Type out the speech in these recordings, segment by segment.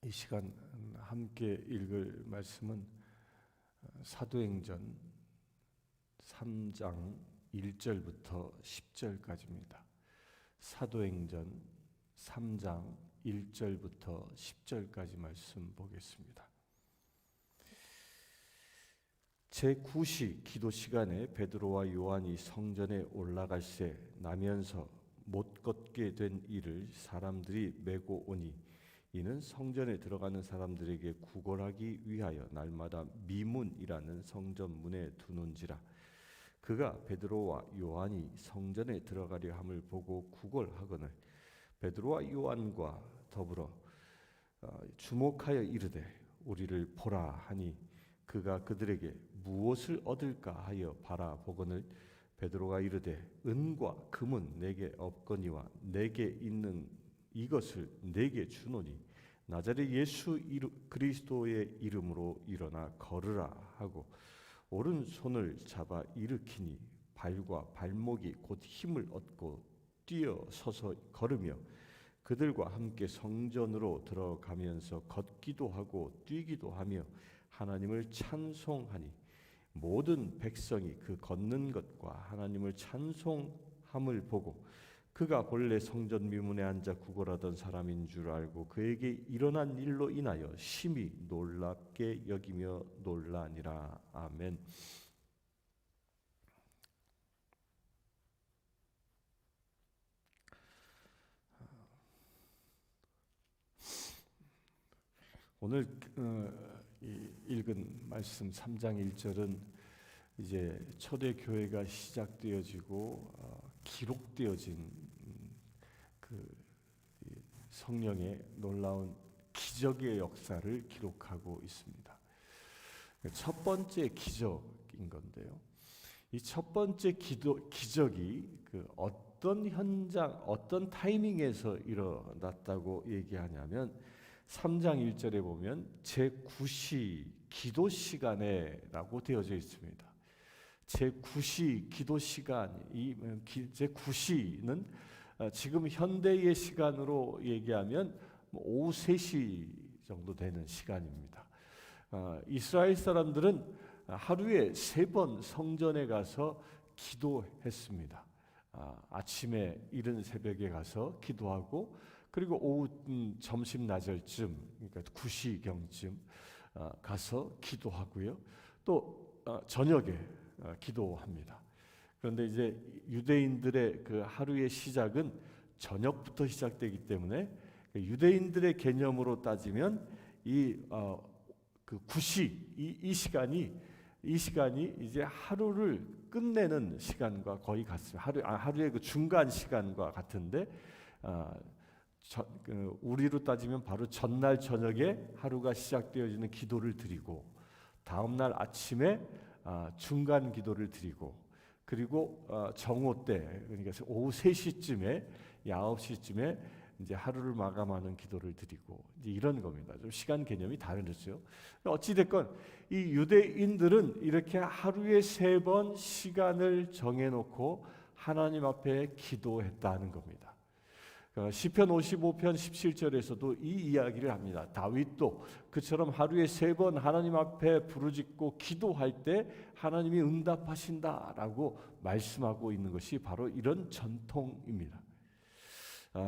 이 시간 함께 읽을 말씀은 사도행전 3장 1절부터 10절까지입니다. 사도행전 3장 1절부터 10절까지 말씀 보겠습니다. 제9시 기도 시간에 베드로와 요한이 성전에 올라갈새 나면서 못 걷게 된 이를 사람들이 메고 오니 이는 성전에 들어가는 사람들에게 구걸하기 위하여 날마다 미문이라는 성전 문에 두는지라. 그가 베드로와 요한이 성전에 들어가려 함을 보고 구걸하거늘 베드로와 요한과 더불어 주목하여 이르되 우리를 보라 하니 그가 그들에게 무엇을 얻을까 하여 바라보거늘 베드로가 이르되 은과 금은 내게 없거니와 내게 있는 이것을 내게 주노니 나자렛 예수 그리스도의 이름으로 일어나 걸으라 하고 오른손을 잡아 일으키니 발과 발목이 곧 힘을 얻고 뛰어 서서 걸으며 그들과 함께 성전으로 들어가면서 걷기도 하고 뛰기도 하며 하나님을 찬송하니 모든 백성이 그 걷는 것과 하나님을 찬송함을 보고 그가 본래 성전 미문에 앉아 구걸하던 사람인 줄 알고 그에게 일어난 일로 인하여 심히 놀랍게 여기며 놀라니라. 아멘. 오늘 읽은 말씀 3장 1절은 이제 초대 교회가 시작되어지고 기록되어진 그 성령의 놀라운 기적의 역사를 기록하고 있습니다. 첫 번째 기적인 건데요. 이 첫 번째 기적이 그 어떤 현장, 어떤 타이밍에서 일어났다고 얘기하냐면 3장 1절에 보면 제9시 기도 시간에라고 되어져 있습니다. 제9시 기도 시간, 이 제9시는 지금 현대의 시간으로 얘기하면 오후 3시 정도 되는 시간입니다. 이스라엘 사람들은 하루에 3번 성전에 가서 기도했습니다. 아침에 이른 새벽에 가서 기도하고 그리고 오후 점심 나절쯤 그러니까 9시경쯤 가서 기도하고요. 또 저녁에 기도합니다. 그런데 이제 유대인들의 그 하루의 시작은 저녁부터 시작되기 때문에 유대인들의 개념으로 따지면 그 9시 이 시간이 이제 하루를 끝내는 시간과 거의 같습니다. 하루의 그 중간 시간과 같은데 우리로 따지면 바로 전날 저녁에 하루가 시작되어지는 기도를 드리고 다음 날 아침에 중간 기도를 드리고 그리고 정오 때 그러니까 오후 3시쯤에 9시쯤에 이제 하루를 마감하는 기도를 드리고 이제 이런 겁니다. 좀 시간 개념이 다르죠. 어찌 됐건 이 유대인들은 이렇게 하루에 3번 시간을 정해놓고 하나님 앞에 기도했다는 겁니다. 시편 55편 17절에서도 이 이야기를 합니다. 다윗도 그처럼 하루에 3번 하나님 앞에 부르짖고 기도할 때 하나님이 응답하신다라고 말씀하고 있는 것이 바로 이런 전통입니다.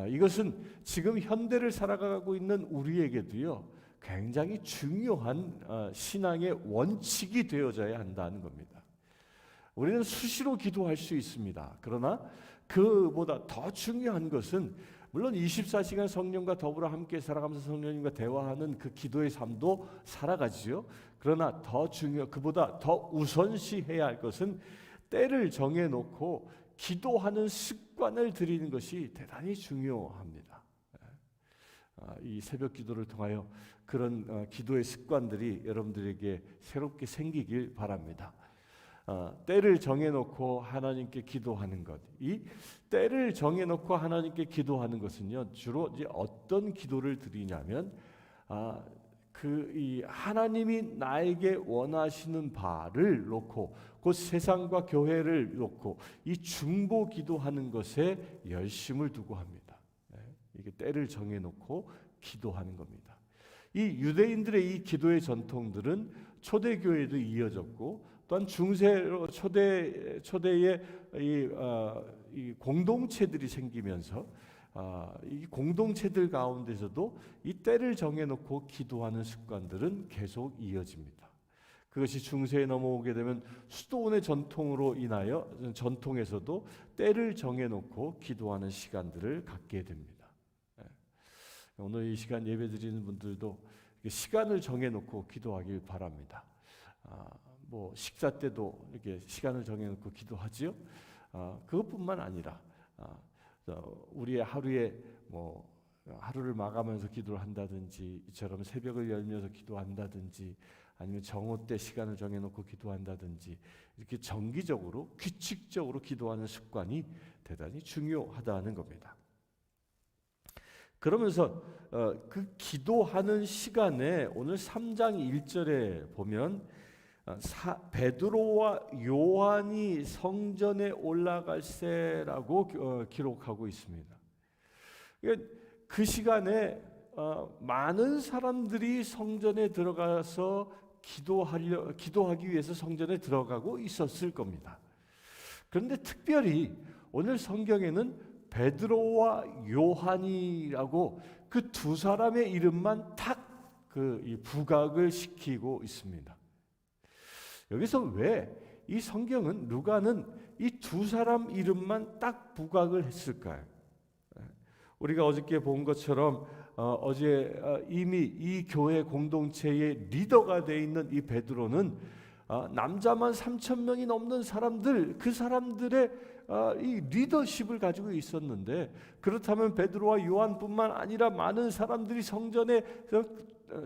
이것은 지금 현대를 살아가고 있는 우리에게도요 굉장히 중요한 신앙의 원칙이 되어져야 한다는 겁니다. 우리는 수시로 기도할 수 있습니다. 그러나 그보다 더 중요한 것은 물론 24시간 성령과 더불어 함께 살아가면서 성령님과 대화하는 그 기도의 삶도 살아가지요. 그러나 그보다 더 우선시해야 할 것은 때를 정해놓고 기도하는 습관을 들이는 것이 대단히 중요합니다. 이 새벽 기도를 통하여 그런 기도의 습관들이 여러분들에게 새롭게 생기길 바랍니다. 때를 정해놓고 하나님께 기도하는 것, 이 때를 정해놓고 하나님께 기도하는 것은요 주로 이제 어떤 기도를 드리냐면 이 하나님이 나에게 원하시는 바를 놓고 곧 세상과 교회를 놓고 이 중보 기도하는 것에 열심을 두고 합니다. 이게 때를 정해놓고 기도하는 겁니다. 이 유대인들의 이 기도의 전통들은 초대교회에도 이어졌고, 또한 중세로 초대의 이 공동체들이 생기면서 이 공동체들 가운데서도 이 때를 정해놓고 기도하는 습관들은 계속 이어집니다. 그것이 중세에 넘어오게 되면 수도원의 전통으로 인하여 전통에서도 때를 정해놓고 기도하는 시간들을 갖게 됩니다. 오늘 이 시간 예배드리는 분들도 시간을 정해놓고 기도하길 바랍니다. 뭐 식사 때도 이렇게 시간을 정해놓고 기도하지요. 그것뿐만 아니라 우리의 하루에 뭐 하루를 마감하면서 기도를 한다든지, 이처럼 새벽을 열면서 기도한다든지, 아니면 정오 때 시간을 정해놓고 기도한다든지, 이렇게 정기적으로 규칙적으로 기도하는 습관이 대단히 중요하다는 겁니다. 그러면서 그 기도하는 시간에 오늘 3장 1절에 보면 베드로와 요한이 성전에 올라갈새라고 기록하고 있습니다. 그 시간에 많은 사람들이 성전에 들어가서 기도하기 위해서 성전에 들어가고 있었을 겁니다. 그런데 특별히 오늘 성경에는 베드로와 요한이라고 그 두 사람의 이름만 딱 부각을 시키고 있습니다. 여기서 왜 이 성경은, 누가는 이 두 사람 이름만 딱 부각을 했을까요? 우리가 어저께 본 것처럼 어제 이미 이 교회 공동체의 리더가 되어 있는 이 베드로는 남자만 3,000명이 넘는 사람들, 그 사람들의 이 리더십을 가지고 있었는데, 그렇다면 베드로와 요한뿐만 아니라 많은 사람들이 성전에,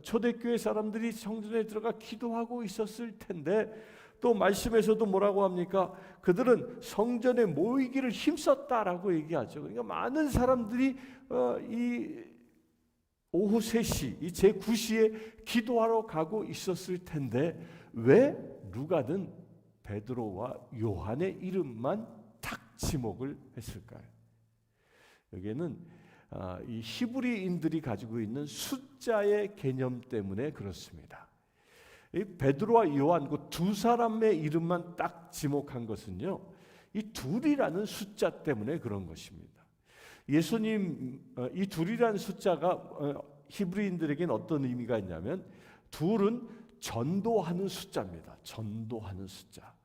초대교회 사람들이 성전에 들어가 기도하고 있었을 텐데, 또 말씀에서도 뭐라고 합니까? 그들은 성전에 모이기를 힘썼다라고 얘기하죠. 그러니까 많은 사람들이 이 오후 3시, 이 제9시에 기도하러 가고 있었을 텐데, 왜 누가는 베드로와 요한의 이름만 딱 지목을 했을까요? 여기에는 이 히브리인들이 가지고 있는 숫자의 개념 때문에 그렇습니다. 이 베드로와 요한 그 두 사람의 이름만 딱 지목한 것은요, 이 둘이라는 숫자 때문에 그런 것입니다. 예수님, 이 둘이라는 숫자가 히브리인들에게는 어떤 의미가 있냐면, 둘은 전도하는 숫자입니다. 전도하는 숫자.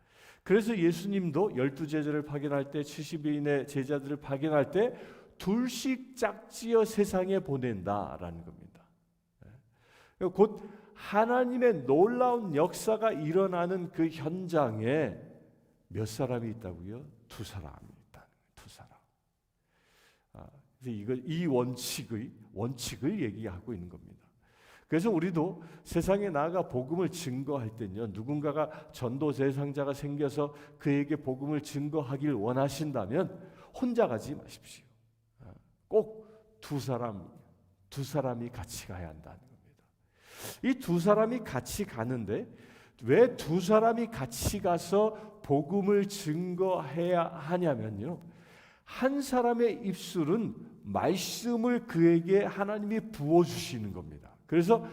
그래서 예수님도 12제자를 파견할 때, 70인의 제자들을 파견할 때 둘씩 짝지어 세상에 보낸다라는 겁니다. 곧 하나님의 놀라운 역사가 일어나는 그 현장에 몇 사람이 있다고요? 두 사람이 있다. 두 사람. 그래서 이 원칙을 얘기하고 있는 겁니다. 그래서 우리도 세상에 나아가 복음을 증거할 때는요, 누군가가 전도 대상자가 생겨서 그에게 복음을 증거하길 원하신다면 혼자 가지 마십시오. 꼭 두 사람이 같이 가야 한다는 겁니다. 이 두 사람이 같이 가는데, 왜 두 사람이 같이 가서 복음을 증거해야 하냐면요, 한 사람의 입술은 말씀을 그에게 하나님이 부어주시는 겁니다. 그래서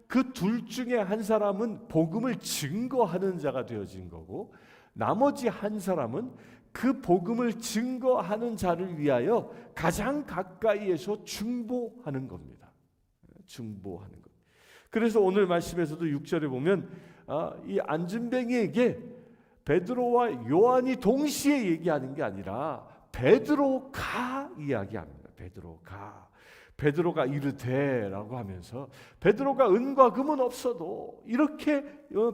그 둘 중에 한 사람은 복음을 증거하는 자가 되어진 거고, 나머지 한 사람은 그 복음을 증거하는 자를 위하여 가장 가까이에서 중보하는 겁니다. 중보하는 것. 그래서 오늘 말씀에서도 6절에 보면 이 안진뱅이에게 베드로와 요한이 동시에 얘기하는 게 아니라 베드로가 이야기합니다. 베드로가 이르되라고 하면서, 베드로가 은과 금은 없어도 이렇게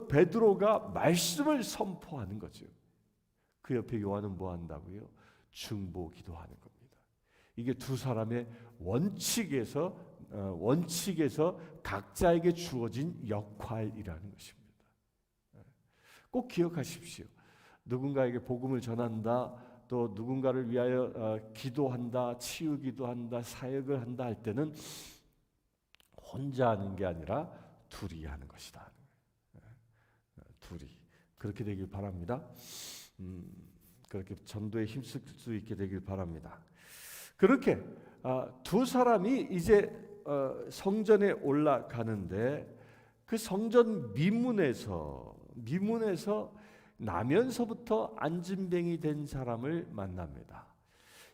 베드로가 말씀을 선포하는 거죠. 그 옆에 요한은 뭐 한다고요? 중보 기도하는 겁니다. 이게 두 사람의 원칙에서 각자에게 주어진 역할이라는 것입니다. 꼭 기억하십시오. 누군가에게 복음을 전한다, 또 누군가를 위하여 기도한다, 치유기도 한다, 사역을 한다 할 때는 혼자 하는 게 아니라 둘이 하는 것이다. 둘이. 그렇게 되길 바랍니다. 그렇게 전도에 힘쓸 수 있게 되길 바랍니다. 그렇게 두 사람이 이제 성전에 올라가는데 그 성전 미문에서 나면서부터 안진뱅이 된 사람을 만납니다.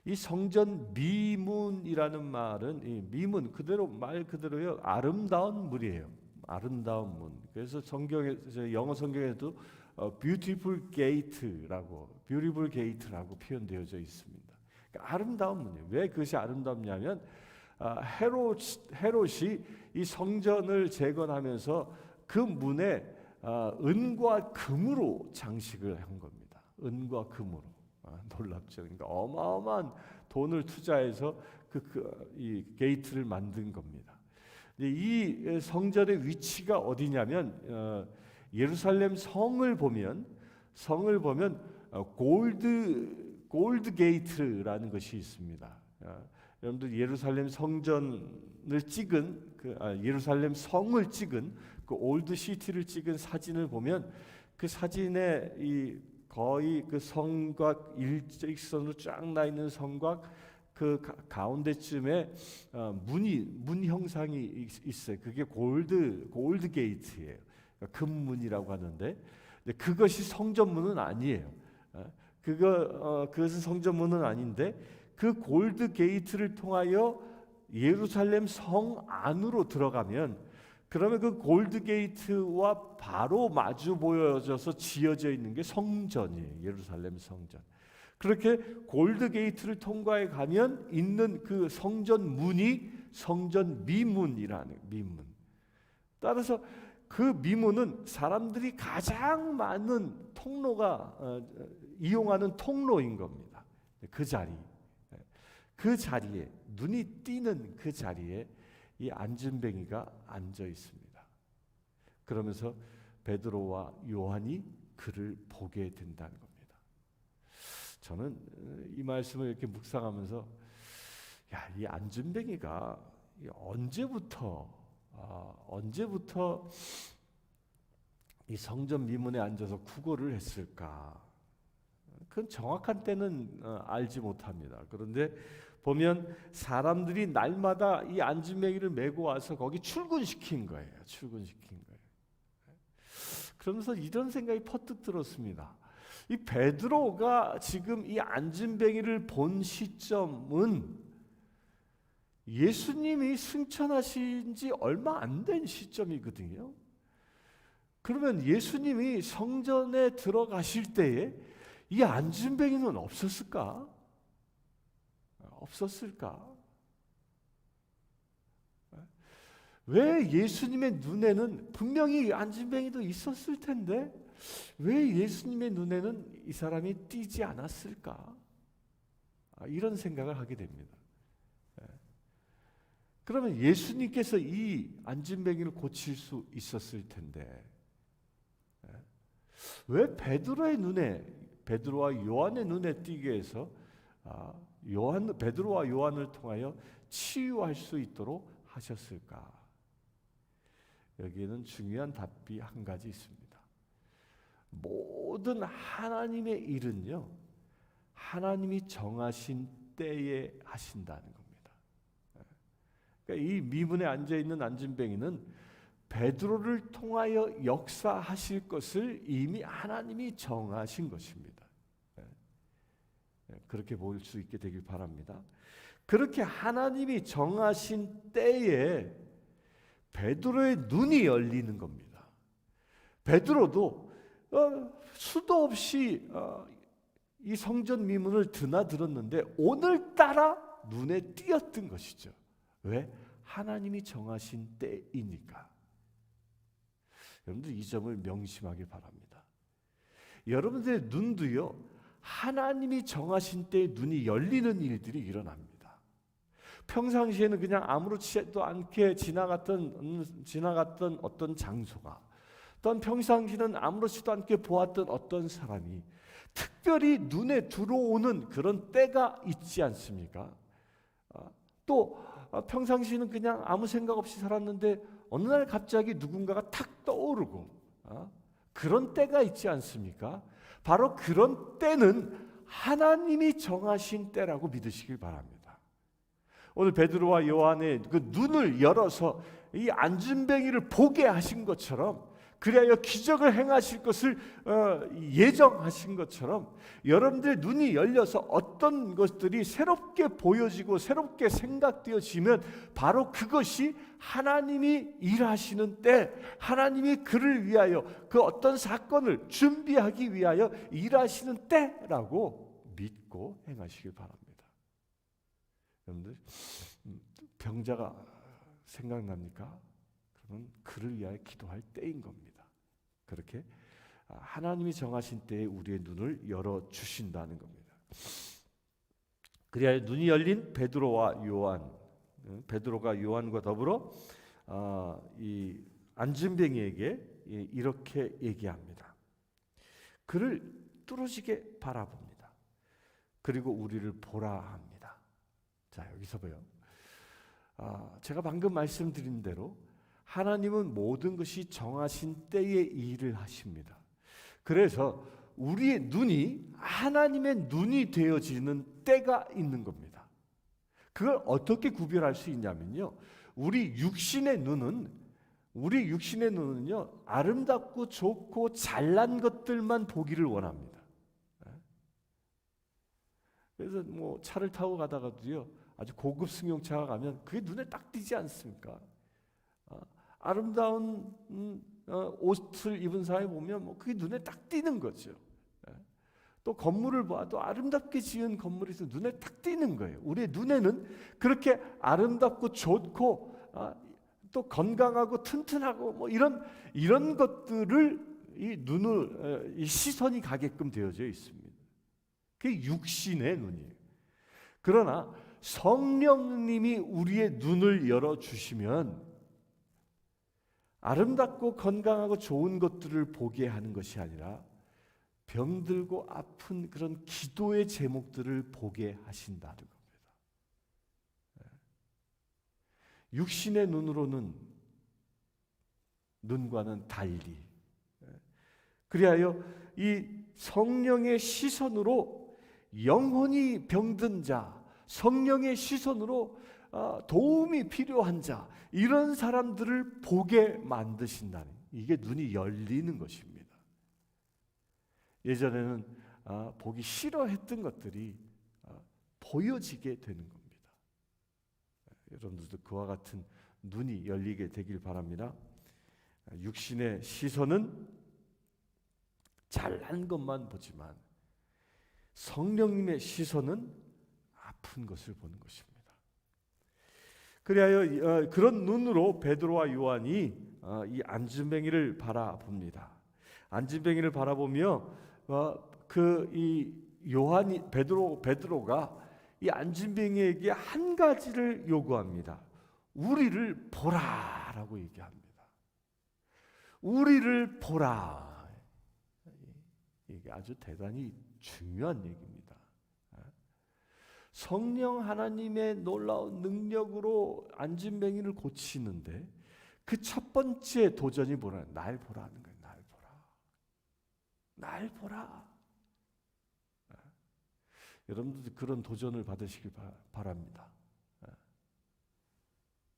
이 성전 미문이라는 말은 이 미문 그대로 말 그대로요 아름다운 문이에요. 아름다운 문. 그래서 영어 성경에도 beautiful gate라고 표현되어져 있습니다. 그러니까 아름다운 문이에요. 왜 그것이 아름답냐면 헤롯이 이 성전을 재건하면서 그 문에 은과 금으로 장식을 한 겁니다. 은과 금으로. 놀랍죠. 그러니까 어마어마한 돈을 투자해서 이 게이트를 만든 겁니다. 이 성전의 위치가 어디냐면 예루살렘 성을 보면 골드 게이트라는 것이 있습니다. 여러분들 예루살렘 성전을 찍은 예루살렘 성을 찍은 그 올드 시티를 찍은 사진을 보면 그 사진에 거의 그 성곽 일직선으로 쫙 나 있는 성곽 그 가운데쯤에 문 형상이 있어요. 그게 골드 게이트예요. 금문이라고 하는데 그것이 성전문은 아니에요. 그것은 성전문은 아닌데 그 골드 게이트를 통하여 예루살렘 성 안으로 들어가면 그러면 그 골드 게이트와 바로 마주 보여져서 지어져 있는 게 성전이에요. 예루살렘 성전. 그렇게 골드 게이트를 통과해 가면 있는 그 성전 문이 성전 미문이라는 미문. 따라서 그 미문은 사람들이 가장 많은 통로가 이용하는 통로인 겁니다. 그 자리에 눈이 띄는 그 자리에 이 안진뱅이가 앉아 있습니다. 그러면서 베드로와 요한이 그를 보게 된다는 겁니다. 저는 이 말씀을 이렇게 묵상하면서 이 안진뱅이가 언제부터 이 성전 미문에 앉아서 구걸을 했을까? 그건 정확한 때는 알지 못합니다. 그런데 보면 사람들이 날마다 이 안진뱅이를 메고 와서 거기 출근시킨 거예요. 그러면서 이런 생각이 퍼뜩 들었습니다. 이 베드로가 지금 이 안진뱅이를 본 시점은 예수님이 승천하신 지 얼마 안 된 시점이거든요. 그러면 예수님이 성전에 들어가실 때에 이 안진뱅이는 없었을까? 왜 예수님의 눈에는 분명히 안진뱅이도 있었을 텐데 왜 예수님의 눈에는 이 사람이 띄지 않았을까? 이런 생각을 하게 됩니다. 그러면 예수님께서 이 안진뱅이를 고칠 수 있었을 텐데 왜 베드로와 요한의 눈에 띄게 해서 베드로와 요한을 통하여 치유할 수 있도록 하셨을까? 여기에는 중요한 답이 한 가지 있습니다. 모든 하나님의 일은요, 하나님이 정하신 때에 하신다는 겁니다. 그러니까 이 미문에 앉아 있는 안진뱅이는 베드로를 통하여 역사하실 것을 이미 하나님이 정하신 것입니다. 그렇게 볼 수 있게 되길 바랍니다. 그렇게 하나님이 정하신 때에 베드로의 눈이 열리는 겁니다. 베드로도 수도 없이 이 성전 미문을 드나들었는데 오늘따라 눈에 띄었던 것이죠. 왜? 하나님이 정하신 때이니까. 여러분들 이 점을 명심하기 바랍니다. 여러분들의 눈도요, 하나님이 정하신 때에 눈이 열리는 일들이 일어납니다. 평상시에는 그냥 아무렇지도 않게 지나갔던 어떤 장소가, 또한 평상시에는 아무렇지도 않게 보았던 어떤 사람이 특별히 눈에 들어오는 그런 때가 있지 않습니까? 또 평상시에는 그냥 아무 생각 없이 살았는데 어느 날 갑자기 누군가가 탁 떠오르고 그런 때가 있지 않습니까? 바로 그런 때는 하나님이 정하신 때라고 믿으시길 바랍니다. 오늘 베드로와 요한의 그 눈을 열어서 이 안진뱅이를 보게 하신 것처럼, 그리하여 기적을 행하실 것을 예정하신 것처럼 여러분들의 눈이 열려서 어떤 것들이 새롭게 보여지고 새롭게 생각되어지면 바로 그것이 하나님이 일하시는 때, 하나님이 그를 위하여 그 어떤 사건을 준비하기 위하여 일하시는 때라고 믿고 행하시길 바랍니다. 여러분들, 병자가 생각납니까? 그러면 그를 위하여 기도할 때인 겁니다. 그렇게 하나님이 정하신 때에 우리의 눈을 열어주신다는 겁니다. 그리하여 눈이 열린 베드로와 요한, 베드로가 요한과 더불어 이 안진뱅이에게 이렇게 얘기합니다. 그를 뚫어지게 바라봅니다. 그리고 우리를 보라 합니다. 자, 여기서 봐요. 제가 방금 말씀드린 대로 하나님은 모든 것이 정하신 때에 일을 하십니다. 그래서 우리의 눈이 하나님의 눈이 되어지는 때가 있는 겁니다. 그걸 어떻게 구별할 수 있냐면요, 우리 육신의 눈은요 아름답고 좋고 잘난 것들만 보기를 원합니다. 그래서 뭐 차를 타고 가다가도요, 아주 고급 승용차가 가면 그게 눈에 딱 띄지 않습니까? 아름다운 옷을 입은 사람이 보면 뭐 그게 눈에 딱 띄는 거죠. 또 건물을 봐도 아름답게 지은 건물이 있어서 눈에 딱 띄는 거예요. 우리의 눈에는 그렇게 아름답고 좋고 또 건강하고 튼튼하고 뭐 이런 것들을 이 시선이 가게끔 되어져 있습니다. 그게 육신의 눈이에요. 그러나 성령님이 우리의 눈을 열어 주시면 아름답고 건강하고 좋은 것들을 보게 하는 것이 아니라 병들고 아픈 그런 기도의 제목들을 보게 하신다는 겁니다. 육신의 눈과는 달리, 그리하여 이 성령의 시선으로 영혼이 병든 자, 성령의 시선으로 도움이 필요한 자, 이런 사람들을 보게 만드신다는, 이게 눈이 열리는 것입니다. 예전에는 보기 싫어했던 것들이 보여지게 되는 겁니다. 여러분들도 그와 같은 눈이 열리게 되길 바랍니다. 육신의 시선은 잘난 것만 보지만 성령님의 시선은 아픈 것을 보는 것입니다. 그리하여 그런 눈으로 베드로와 요한이 이 안진뱅이를 바라봅니다. 안진뱅이를 바라보며 이 요한이 베드로가 이 안진뱅이에게 한 가지를 요구합니다. 우리를 보라라고 얘기합니다. 우리를 보라. 이게 아주 대단히 중요한 얘기입니다. 성령 하나님의 놀라운 능력으로 안진뱅이를 고치는데 그 첫 번째 도전이 뭐라? 날 보라는 거예요. 날 보라. 날 보라. 여러분들도 그런 도전을 받으시길 바랍니다.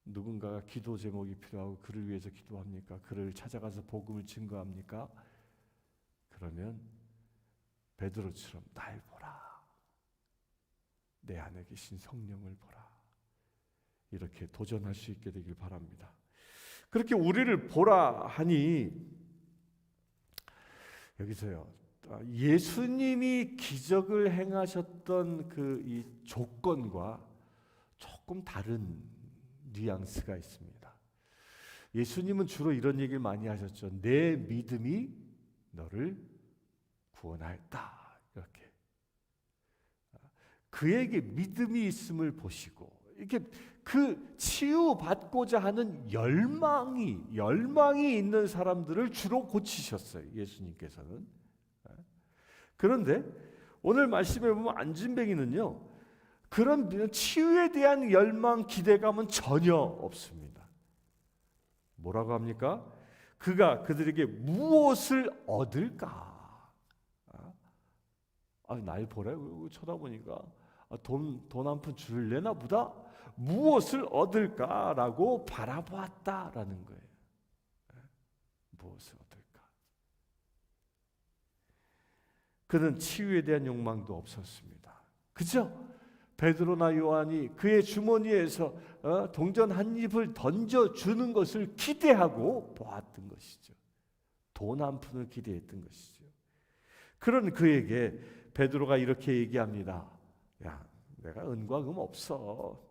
누군가가 기도 제목이 필요하고 그를 위해서 기도합니까? 그를 찾아가서 복음을 증거합니까? 그러면 베드로처럼 날 보라. 내 안에 계신 성령을 보라. 이렇게 도전할 수 있게 되길 바랍니다. 그렇게 우리를 보라 하니 여기서요, 예수님이 기적을 행하셨던 그 이 조건과 조금 다른 뉘앙스가 있습니다. 예수님은 주로 이런 얘기를 많이 하셨죠. 내 믿음이 너를 구원하였다. 이렇게 그에게 믿음이 있음을 보시고 이렇게 그 치유받고자 하는 열망이 있는 사람들을 주로 고치셨어요. 예수님께서는. 그런데 오늘 말씀에 보면 안진뱅이는요, 그런 치유에 대한 열망, 기대감은 전혀 없습니다. 뭐라고 합니까? 그가 그들에게 무엇을 얻을까? 날 보래? 쳐다보니까 돈 한 푼 줄래나 보다. 무엇을 얻을까라고 바라보았다라는 거예요. 무엇을 얻을까? 그는 치유에 대한 욕망도 없었습니다. 그죠? 베드로나 요한이 그의 주머니에서 동전 한 입을 던져주는 것을 기대하고 보았던 것이죠. 돈 한 푼을 기대했던 것이죠. 그런 그에게 베드로가 이렇게 얘기합니다. 야, 내가 은과 금 없어.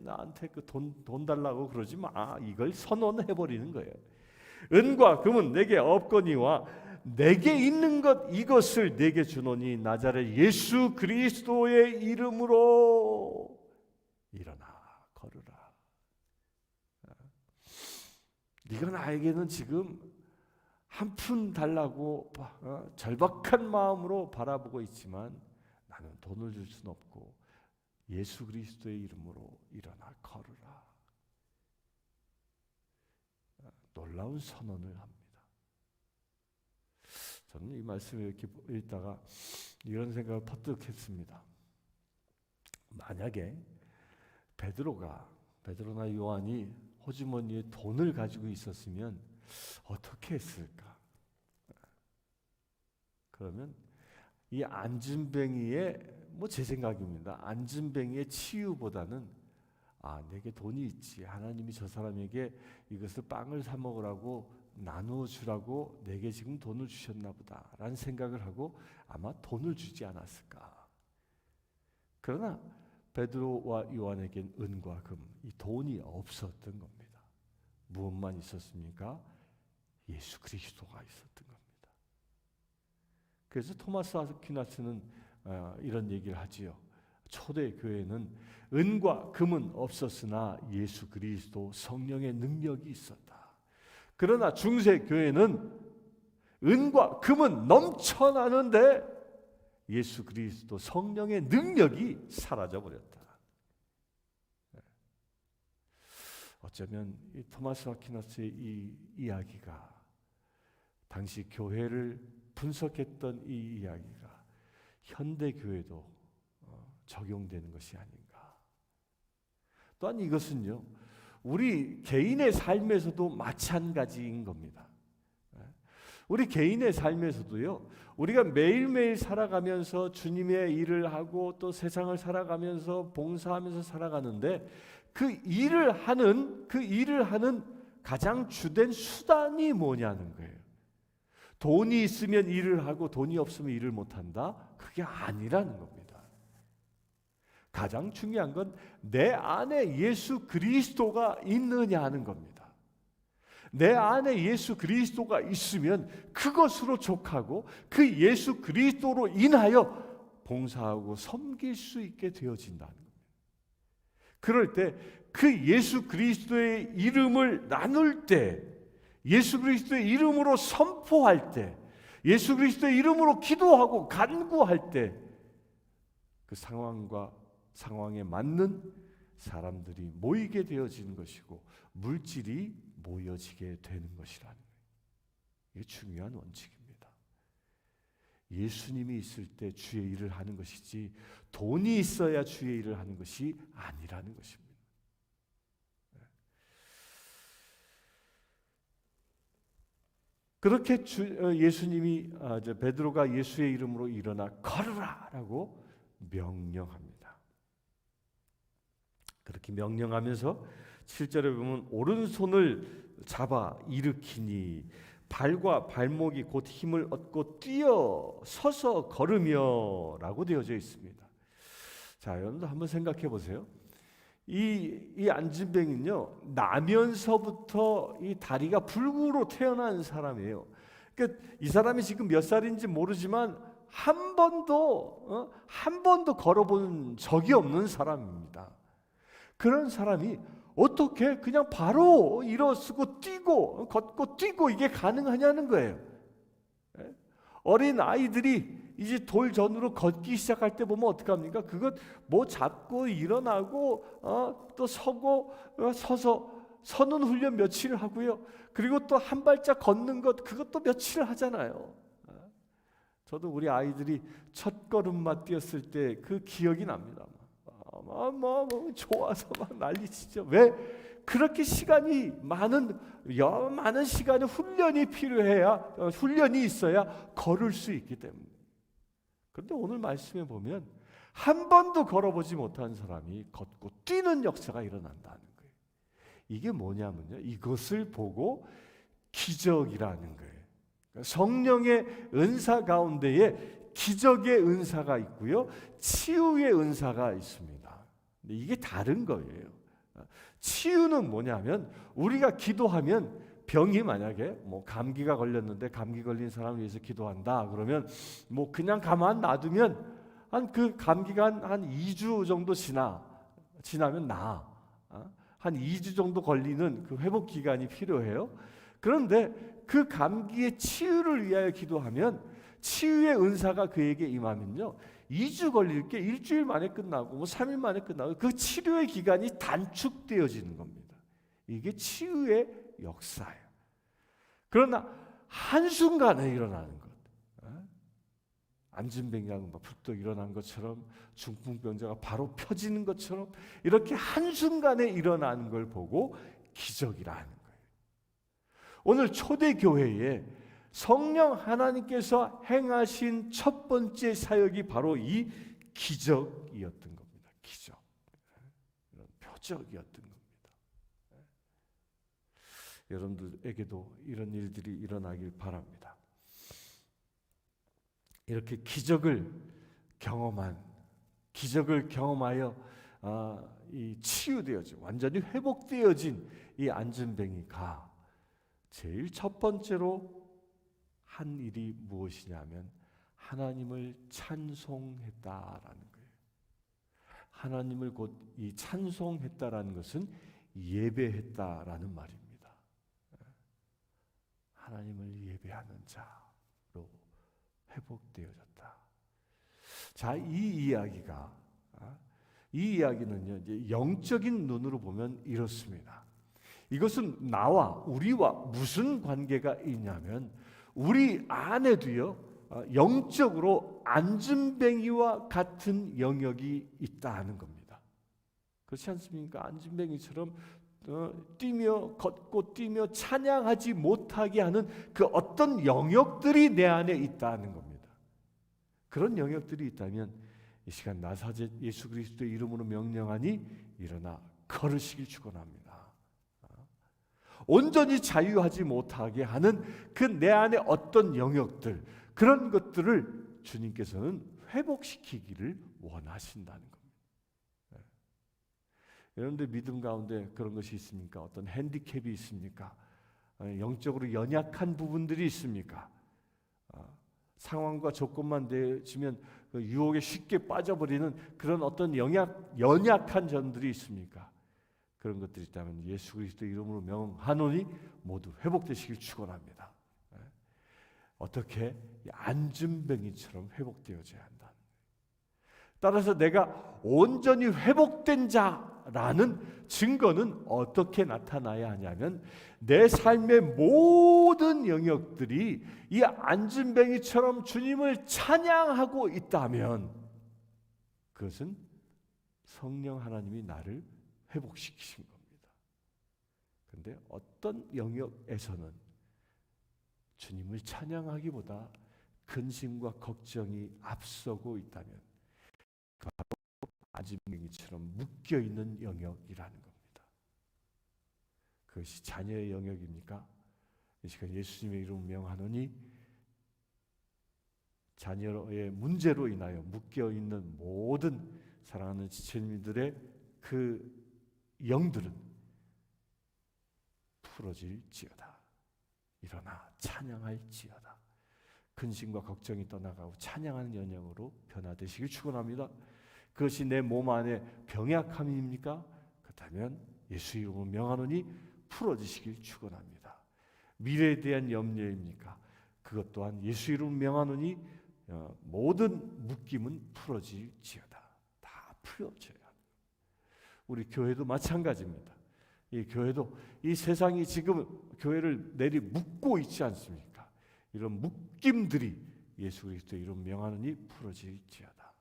나한테 그 돈 달라고 그러지 마. 이걸 선언해버리는 거예요. 은과 금은 내게 없거니와 내게 있는 것 이것을 내게 주노니 나자렛 예수 그리스도의 이름으로 일어나 걸으라. 네가 나에게는 지금 한 푼 달라고 절박한 마음으로 바라보고 있지만 나는 돈을 줄 수는 없고 예수 그리스도의 이름으로 일어나 걸으라. 놀라운 선언을 합니다. 저는 이 말씀을 이렇게 읽다가 이런 생각을 퍼뜩 했습니다. 만약에 베드로나 요한이 호주머니에 돈을 가지고 있었으면 어떻게 했을까? 그러면 이 안진뱅이의 제 생각입니다. 안진뱅이의 치유보다는 내게 돈이 있지. 하나님이 저 사람에게 이것을 빵을 사 먹으라고 나누어 주라고 내게 지금 돈을 주셨나 보다라는 생각을 하고 아마 돈을 주지 않았을까. 그러나 베드로와 요한에겐 은과 금, 이 돈이 없었던 겁니다. 무엇만 있었습니까? 예수 그리스도가 있었던 겁니다. 그래서 토마스 아퀴나스는 이런 얘기를 하지요. 초대 교회는 은과 금은 없었으나 예수 그리스도 성령의 능력이 있었다. 그러나 중세 교회는 은과 금은 넘쳐나는데 예수 그리스도 성령의 능력이 사라져 버렸다. 어쩌면 이 토마스 아퀴나스의 이 이야기가 당시 교회를 분석했던 이 이야기가 현대 교회도 적용되는 것이 아닌가. 또한 이것은요, 우리 개인의 삶에서도 마찬가지인 겁니다. 우리 개인의 삶에서도요, 우리가 매일매일 살아가면서 주님의 일을 하고 또 세상을 살아가면서 봉사하면서 살아가는데 그 일을 하는 가장 주된 수단이 뭐냐는 거예요. 돈이 있으면 일을 하고 돈이 없으면 일을 못한다? 그게 아니라는 겁니다. 가장 중요한 건 내 안에 예수 그리스도가 있느냐 하는 겁니다. 내 안에 예수 그리스도가 있으면 그것으로 족하고 그 예수 그리스도로 인하여 봉사하고 섬길 수 있게 되어진다는 겁니다. 그럴 때 그 예수 그리스도의 이름을 나눌 때, 예수 그리스도의 이름으로 선포할 때, 예수 그리스도의 이름으로 기도하고 간구할 때 그 상황에 맞는 사람들이 모이게 되어지는 것이고 물질이 모여지게 되는 것이라는 거예요. 이게 중요한 원칙입니다. 예수님이 있을 때 주의 일을 하는 것이지 돈이 있어야 주의 일을 하는 것이 아니라는 것입니다. 그렇게 예수님이 베드로가 예수의 이름으로 일어나 걸으라라고 명령합니다. 그렇게 명령하면서 7절에 보면 오른손을 잡아 일으키니 발과 발목이 곧 힘을 얻고 뛰어 서서 걸으며라고 되어져 있습니다. 자, 여러분들 한번 생각해 보세요. 이 안진뱅이는요, 나면서부터 이 다리가 불구로 태어난 사람이에요. 그러니까 이 사람이 지금 몇 살인지 모르지만 한 번도 걸어본 적이 없는 사람입니다. 그런 사람이 어떻게 그냥 바로 일어서고 뛰고 걷고 뛰고 이게 가능하냐는 거예요. 어린 아이들이 이제 돌전으로 걷기 시작할 때 보면 어떡합니까? 그것 뭐 잡고 일어나고 또 서고 서서 서는 훈련 며칠 하고요. 그리고 또 한 발짝 걷는 것 그것도 며칠 하잖아요. 저도 우리 아이들이 첫 걸음마 뛰었을 때 그 기억이 납니다. 좋아서 막 난리치죠. 왜? 그렇게 많은 시간의 훈련이 있어야 걸을 수 있기 때문에. 그런데 오늘 말씀에 보면 한 번도 걸어보지 못한 사람이 걷고 뛰는 역사가 일어난다는 거예요. 이게 뭐냐면요, 이것을 보고 기적이라는 거예요. 성령의 은사 가운데에 기적의 은사가 있고요, 치유의 은사가 있습니다. 근데 이게 다른 거예요. 치유는 뭐냐면, 우리가 기도하면 병이 만약에 감기가 걸렸는데 감기 걸린 사람을 위해서 기도한다 그러면 그냥 가만 놔두면 그 감기가 한 2주 정도 지나면 나아. 한 2주 정도 걸리는 그 회복 기간이 필요해요. 그런데 그 감기의 치유를 위하여 기도하면, 치유의 은사가 그에게 임하면요, 2주 걸릴 게 일주일 만에 끝나고 3일 만에 끝나고 그 치료의 기간이 단축되어지는 겁니다. 이게 치유의 역사예요. 그러나 한순간에 일어나는 것, 안진뱅이가 불떡 일어난 것처럼, 중풍병자가 바로 펴지는 것처럼, 이렇게 한순간에 일어나는 걸 보고 기적이라는 거예요. 오늘 초대교회에 성령 하나님께서 행하신 첫 번째 사역이 바로 이 기적이었던 겁니다. 기적, 이런 표적이었던 겁니다. 여러분들에게도 이런 일들이 일어나길 바랍니다. 이렇게 기적을 경험하여 이 치유되어진, 완전히 회복되어진 이 안진뱅이가 제일 첫 번째로 한 일이 무엇이냐면 하나님을 찬송했다라는 거예요. 하나님을 곧 이 찬송했다라는 것은 예배했다라는 말입니다. 하나님을 예배하는 자로 회복되어졌다. 자, 이 이야기는요, 이제 영적인 눈으로 보면 이렇습니다. 이것은 우리와 무슨 관계가 있냐면, 우리 안에도요, 영적으로 안진뱅이와 같은 영역이 있다는 겁니다. 그렇지 않습니까? 안진뱅이처럼 걷고 뛰며 찬양하지 못하게 하는 그 어떤 영역들이 내 안에 있다는 겁니다. 그런 영역들이 있다면 이 시간 나사렛 예수 그리스도의 이름으로 명령하니 일어나 걸으시길 축원합니다. 온전히 자유하지 못하게 하는 그 내 안에 어떤 영역들, 그런 것들을 주님께서는 회복시키기를 원하신다는 겁니다. 여러분들 믿음 가운데 그런 것이 있습니까? 어떤 핸디캡이 있습니까? 영적으로 연약한 부분들이 있습니까? 상황과 조건만 되어지면 그 유혹에 쉽게 빠져버리는 그런 어떤 연약한 점들이 있습니까? 그런 것들이 있다면 예수 그리스도 이름으로 명하노니 모두 회복되시길 축원합니다. 어떻게? 안진뱅이처럼 회복되어져야 한다. 따라서 내가 온전히 회복된 자라는 증거는 어떻게 나타나야 하냐면, 내 삶의 모든 영역들이 이 안진뱅이처럼 주님을 찬양하고 있다면 그것은 성령 하나님이 나를 회복시키신 겁니다. 그런데 어떤 영역에서는 주님을 찬양하기보다 근심과 걱정이 앞서고 있다면 바로 안진뱅이처럼 묶여있는 영역이라는 겁니다. 그것이 자녀의 영역입니까? 이 시간 예수님의 이름을 명하노니 자녀의 문제로 인하여 묶여있는 모든 사랑하는 지체님들의 그 영들은 풀어질지어다. 일어나 찬양할지어다. 근심과 걱정이 떠나가고 찬양하는 영역으로 변화되시길 축원합니다. 그것이 내 몸 안에 병약함입니까? 그렇다면 예수 이름으로 명하노니 풀어지시길 축원합니다. 미래에 대한 염려입니까? 그것 또한 예수 이름으로 명하노니 모든 묶임은 풀어질지어다. 다 풀어져야 합니다. 우리 교회도 마찬가지입니다. 이 교회도 이 세상이 지금 교회를 내리 묶고 있지 않습니까? 이런 묶임들이 예수 그리스도의 이름 명하노니 풀어질지어다.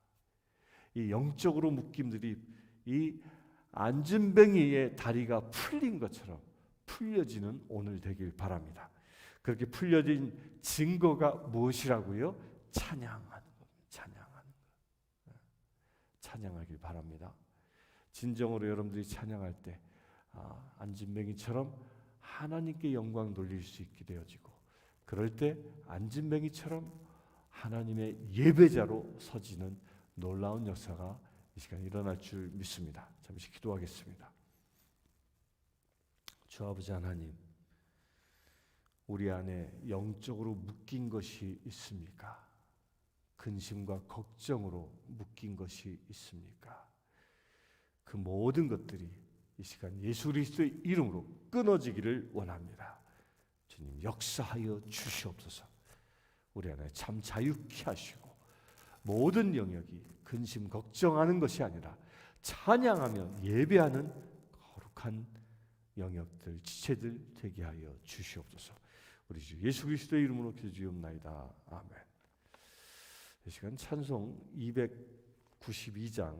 이 영적으로 묶임들이 이 안진뱅이의 다리가 풀린 것처럼 풀려지는 오늘 되길 바랍니다. 그렇게 풀려진 증거가 무엇이라고요? 찬양하는 겁니다. 찬양하길 바랍니다. 진정으로 여러분들이 찬양할 때 안진뱅이처럼 하나님께 영광 돌릴 수 있게 되어지고, 그럴 때 안진뱅이처럼 하나님의 예배자로 서지는 놀라운 역사가 이 시간에 일어날 줄 믿습니다. 잠시 기도하겠습니다. 주 아버지 하나님, 우리 안에 영적으로 묶인 것이 있습니까? 근심과 걱정으로 묶인 것이 있습니까? 그 모든 것들이 이 시간 예수 그리스도의 이름으로 끊어지기를 원합니다. 주님 역사하여 주시옵소서. 우리 안에 참 자유케 하시고, 모든 영역이 근심 걱정하는 것이 아니라 찬양하며 예배하는 거룩한 영역들, 지체들 되게 하여 주시옵소서. 우리 주 예수 그리스도의 이름으로 기도드리옵나이다. 아멘. 이 시간 찬송 292장